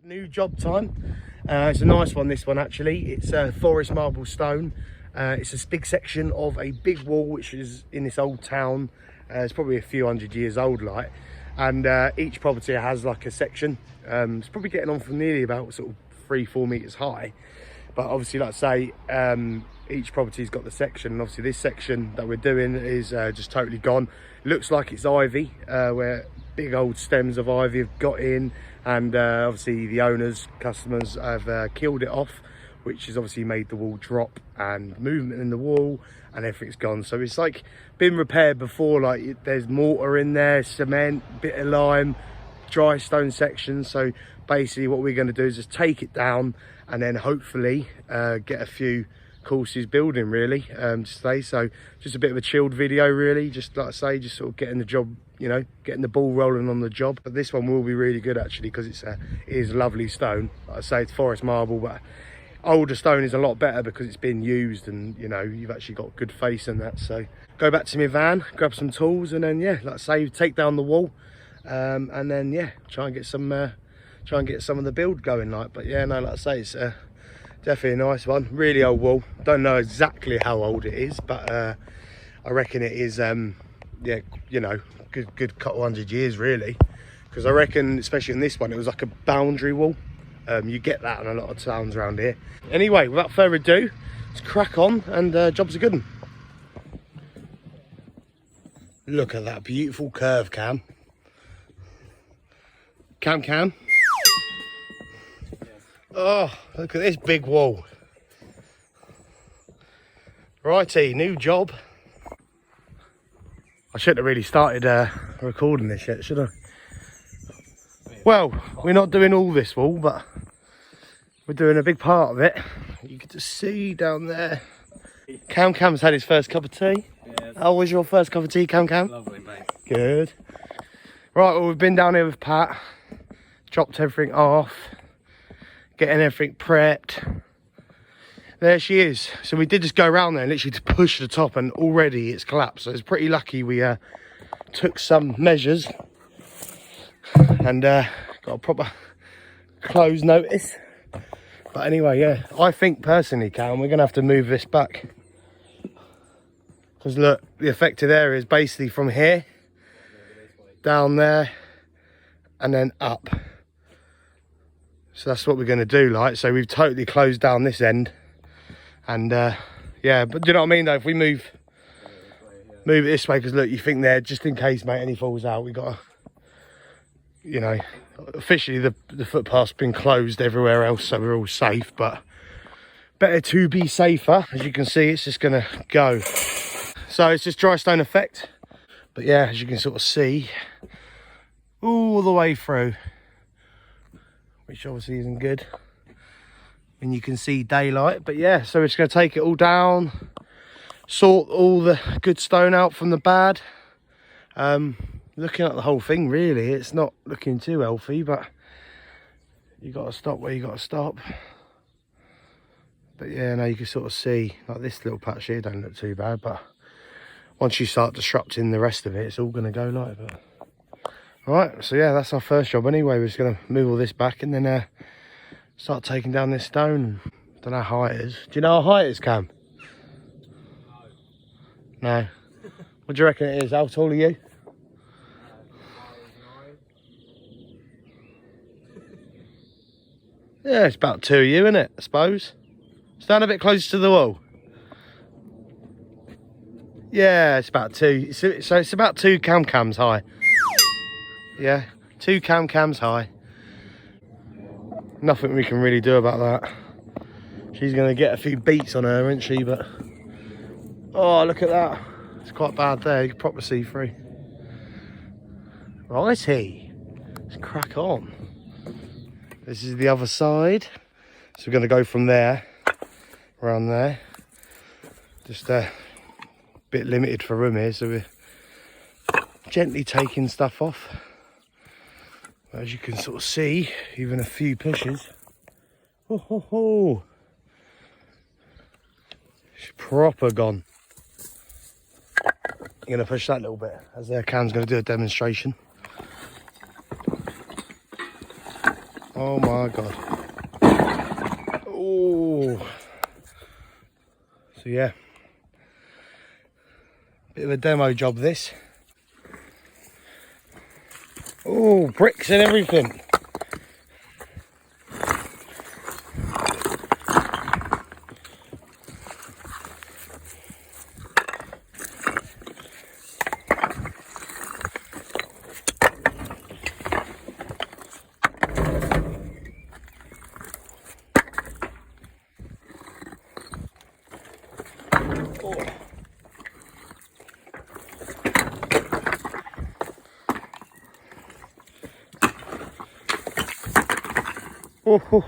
New job time. It's a nice one, this one actually. It's forest marble stone. It's a big section of a big wall which is in this old town. It's probably a few hundred years old, like, and each property has like a section. It's probably getting on from nearly about sort of 3-4 meters high, but obviously, like I say, each property's got the section, and obviously this section that we're doing is just totally gone. Looks like it's ivy, where big old stems of ivy have got in, and obviously the owners, customers have killed it off, which has obviously made the wall drop and movement in the wall, and everything's gone. So it's like been repaired before, like there's mortar in there, cement, bit of lime, dry stone sections. So basically what we're going to do is just take it down and then hopefully get a few courses building, really, today. So just a bit of a chilled video, really, just like I say, just sort of getting the job, you know, getting the ball rolling on the job. But this one will be really good actually, because it is lovely stone. Like I say, it's forest marble, but older stone is a lot better because it's been used, and you know, you've actually got good face in that. So go back to my van, grab some tools, and then yeah, like I say, take down the wall, and then yeah, try and get some of the build going, like. But yeah, no, like I say, it's definitely a nice one. Really old wall. Don't know exactly how old it is, but I reckon it is yeah, you know, good couple hundred years really, because I reckon especially in this one it was like a boundary wall. You get that in a lot of towns around here. Anyway, without further ado, let's crack on, and job's a good one. Look at that beautiful curve, Cam. Cam. Oh, look at this big wall. Righty, new job. I shouldn't have really started recording this yet, should I? Well, we're not doing all this wall, but we're doing a big part of it. You can just see down there. Cam's had his first cup of tea. Yes. How was your first cup of tea, Cam? Lovely, mate. Good. Right, well, we've been down here with Pat, dropped everything off, getting everything prepped. There she is. So we did just go around there and literally to push the top, and already it's collapsed. So it's pretty lucky we took some measures and got a proper close notice. But anyway, yeah, I think personally, Cam, we're gonna have to move this back, because look, the affected area is basically from here down there and then up. So that's what we're going to do, like. So we've totally closed down this end, and yeah, but do you know what I mean though? If we move it this way, because look, you think there, just in case, mate, any falls out, we got to, you know, officially the footpath's been closed everywhere else, so we're all safe, but better to be safer. As you can see, it's just going to go. So it's just dry stone effect, but yeah, as you can sort of see all the way through, which obviously isn't good when you can see daylight. But yeah, so we're just going to take it all down, sort all the good stone out from the bad. Looking at the whole thing, really, it's not looking too healthy, but you got to stop where you got to stop. But yeah, now you can sort of see, like, this little patch here don't look too bad, but once you start disrupting the rest of it, it's all going to go like that. Right, so yeah, that's our first job anyway. We're just going to move all this back and then start taking down this stone. Don't know how high it is. Do you know how high it is, Cam? No. What do you reckon it is? How tall are you? Yeah, it's about 2 of you, isn't it, I suppose? Stand a bit closer to the wall. Yeah, it's about 2. So it's about 2 cams high. Yeah, 2 cams high. Nothing we can really do about that. She's going to get a few beats on her, isn't she? But oh, look at that. It's quite bad there. You can proper see through. Righty. Let's crack on. This is the other side. So we're going to go from there, around there. Just a bit limited for room here, so we're gently taking stuff off. As you can sort of see, even a few pushes. Oh, ho, ho. It's proper gone. I'm going to push that a little bit, as Cam's going to do a demonstration. Oh my God. Oh. So yeah. Bit of a demo job this. Oh, bricks and everything.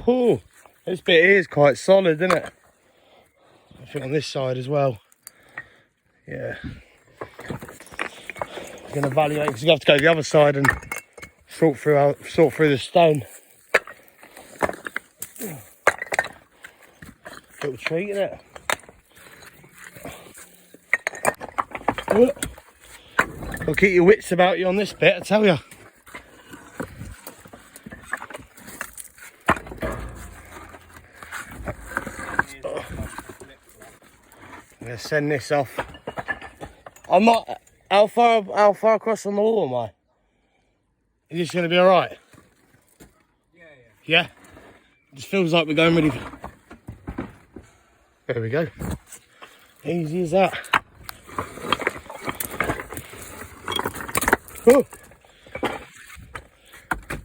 Oh, this bit here is quite solid, isn't it? I think on this side as well. Yeah. I'm gonna evaluate because you have to go to the other side and sort through the stone. Little treat, isn't it? I'll keep your wits about you on this bit, I tell you. I'm gonna send this off. I'm not. How far across on the wall am I? Is this gonna be all right? Yeah. It just feels like we're going really. There we go. Easy as that. Oh.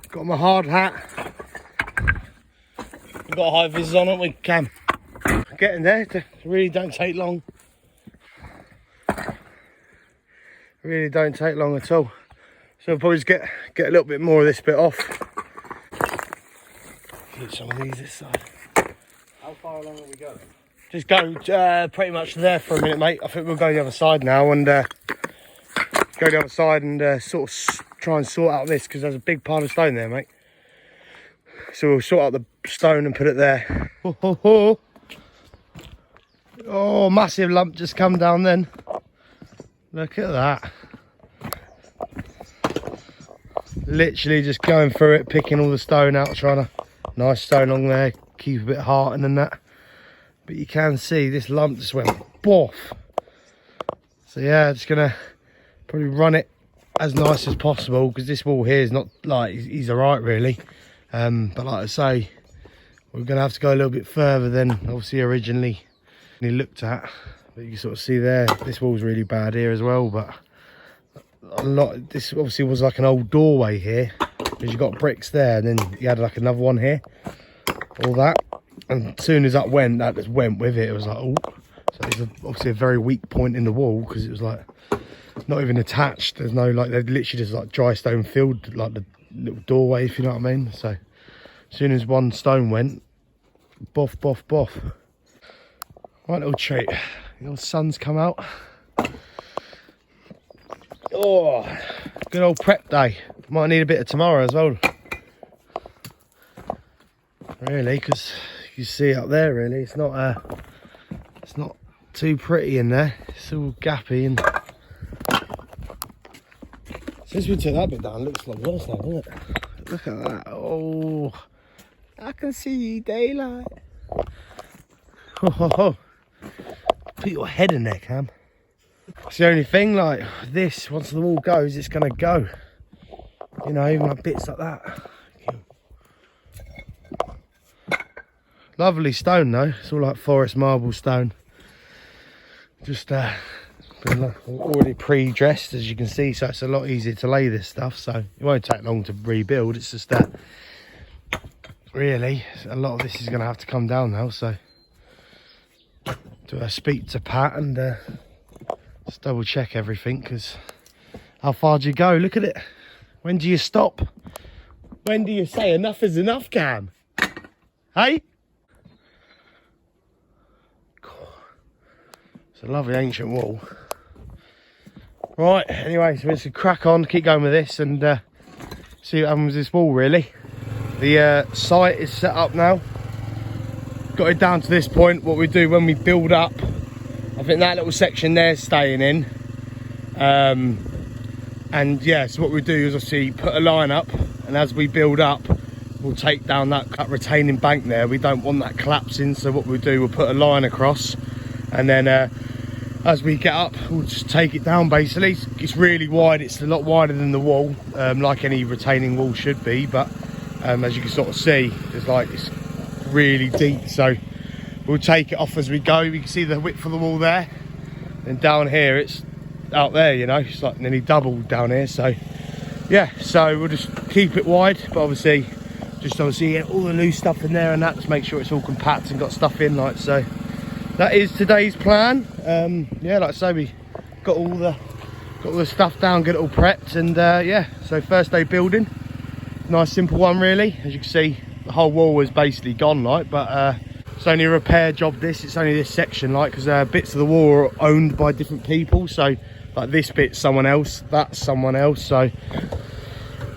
Got my hard hat. We've got high vis on, haven't we, Cam? Getting there. It really don't take long. Really don't take long at all. So I'll probably just get a little bit more of this bit off. Get some of these this side. How far along are we going? Just go pretty much there for a minute, mate. I think we'll go the other side now and go the other side and sort of try and sort out this because there's a big pile of stone there, mate. So we'll sort out the stone and put it there. Oh, massive lump just come down then. Look at that. Literally just going through it, picking all the stone out, trying to... Nice stone along there, keep a bit hardened and that. But you can see this lump just went boff. So yeah, just gonna probably run it as nice as possible because this wall here is not like, he's alright really. But like I say, we're gonna have to go a little bit further than obviously originally looked at. But you can sort of see there, this wall's really bad here as well, but a lot, this obviously was like an old doorway here, because you got bricks there, and then you had like another one here, all that, and as soon as that just went with it. It was like, oh, so it's obviously a very weak point in the wall, because it was like, not even attached, there's no, like, they're literally just like dry stone filled, like the little doorway, if you know what I mean. So, as soon as one stone went, boff, boff, boff. Right little treat. The old sun's come out. Oh, good old prep day. Might need a bit of tomorrow as well. Really, because you see up there, really, it's not too pretty in there. It's all gappy, and since we took that bit down, it looks like worse now, doesn't it? Look at that. Oh, I can see daylight. Ho ho ho. Put your head in there, Cam. It's the only thing, like this, once the wall goes, it's gonna go. You know, even like bits like that. Lovely stone though. It's all like forest marble stone. Just been already pre-dressed, as you can see, so it's a lot easier to lay this stuff. So it won't take long to rebuild. It's just that really a lot of this is gonna have to come down now. So do I speak to Pat and just double check everything, because how far do you go? Look at it. When do you stop? When do you say enough is enough, Cam? Hey? It's a lovely ancient wall. Right, anyway, so let's crack on, keep going with this and see what happens with this wall, really. The site is set up now. Got it down to this point. What we do when we build up, I think that little section there is staying in. And yeah, so what we do is obviously put a line up, and as we build up, we'll take down that retaining bank there. We don't want that collapsing, so what we'll do, we'll put a line across, and then as we get up, we'll just take it down. Basically, it's really wide. It's a lot wider than the wall, like any retaining wall should be, but as you can sort of see, it's really deep, so we'll take it off as we go. We can see the width of the wall there, and down here it's out there, you know, it's like nearly double down here. So yeah, so we'll just keep it wide, but obviously get all the loose stuff in there and that, just make sure it's all compact and got stuff in, like so. That is today's plan. Yeah, like I say, we got all the stuff down, get it all prepped, and yeah, so first day building, nice simple one really. As you can see, the whole wall is basically gone, like, but it's only a repair job. It's only this section, like, because bits of the wall are owned by different people, so like this bit's someone else, that's someone else, so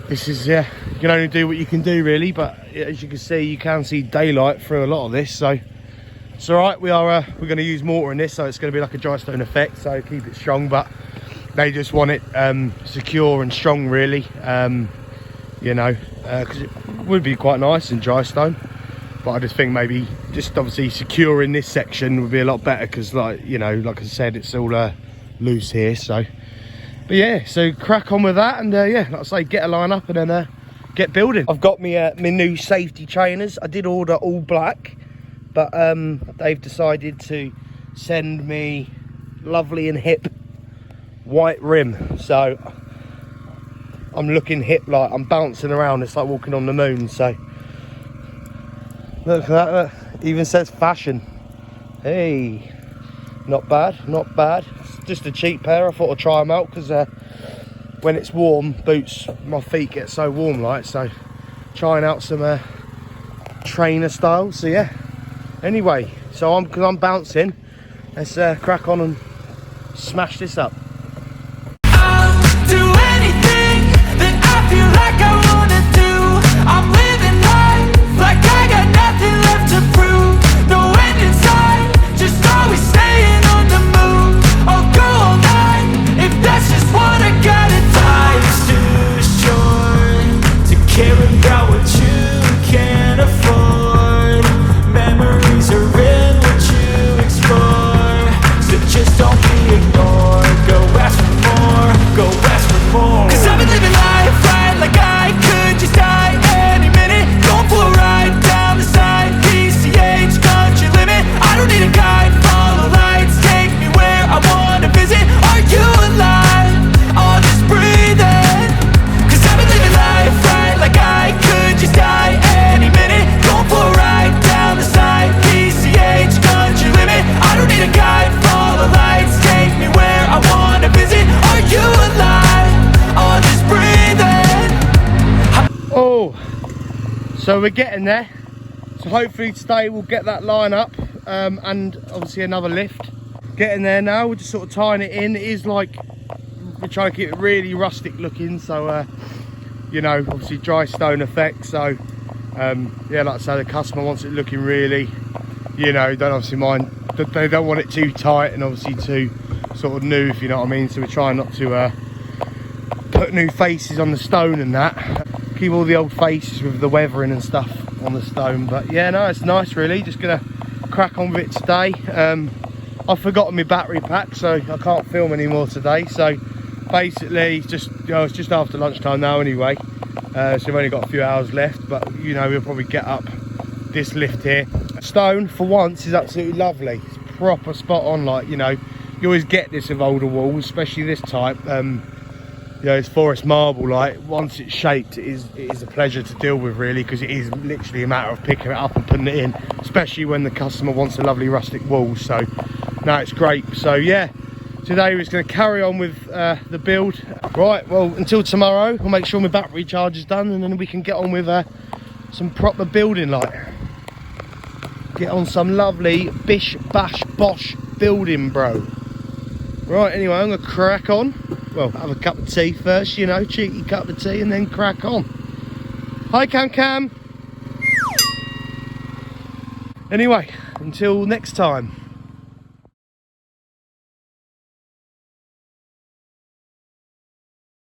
this is, yeah, you can only do what you can do really. But as you can see, you can see daylight through a lot of this, so it's all right. We're going to use mortar in this, so it's going to be like a dry stone effect, so keep it strong, but they just want it secure and strong really, you know, because it would be quite nice in dry stone, but I just think maybe just obviously securing this section would be a lot better, because, like, you know, like I said, it's all loose here. So but yeah, so crack on with that, and yeah, like I say, get a line up and then get building. I've got my new safety trainers. I did order all black, but they've decided to send me lovely and hip white rim, so I'm looking hip, like I'm bouncing around. It's like walking on the moon. So look at that, look. Even says fashion. Hey, not bad, not bad. It's just a cheap pair. I thought I'd try them out, because when it's warm, boots, my feet get so warm, like, so trying out some trainer style. So yeah, anyway, so because I'm bouncing, let's crack on and smash this up. I'll do anything that I feel like I wanna do. I'm living life like I got nothing left to prove. No end in sight, just always staying on the move. I'll go all night if that's just what I gotta do. Life's too short to care about what you can't afford. Memories are in what you explore, so just don't be ignored. Go ask for more, go ask for more. 'Cause I've been living life right like I could just die any minute. Going for a ride down the side, PCH country limit. I don't need a guide, follow lights, take me where I wanna visit. Are you alive? I'll just breathe in. 'Cause I've been living life right like I could just die any minute. Going for a ride down the side, PCH country limit. I don't need a guide, follow lights, take me where I wanna visit. Are you alive? I'll just breathe in. Oh, so we're getting there. So hopefully today we'll get that line up, and obviously another lift. Getting there now, we're just sort of tying it in. It is like, we're trying to keep it really rustic looking, so you know, obviously dry stone effect. So yeah, like I say, the customer wants it looking really, you know, don't obviously mind, they don't want it too tight and obviously too sort of new, if you know what I mean. So we're trying not to put new faces on the stone and that, keep all the old faces with the weathering and stuff on the stone. But yeah, no, it's nice really. Just gonna crack on with it today. I've forgotten my battery pack, so I can't film anymore today. So basically, just, you know, it's just after lunchtime now anyway, so we've only got a few hours left. But you know, we'll probably get up this lift here. Stone for once is absolutely lovely. It's proper spot on, like, you know, you always get this with older walls, especially this type. You know, it's forest marble, like, once it's shaped, it is a pleasure to deal with really, because it is literally a matter of picking it up and putting it in, especially when the customer wants a lovely rustic wall. So no, it's great. So yeah, today we're just going to carry on with the build. Right, well, until tomorrow, we'll make sure my battery charge is done, and then we can get on with some proper building, like get on some lovely bish bash bosh building, bro. Right, anyway, I'm gonna crack on. Well, have a cup of tea first, you know, cheeky cup of tea, and then crack on. Hi, Cam. Anyway, until next time.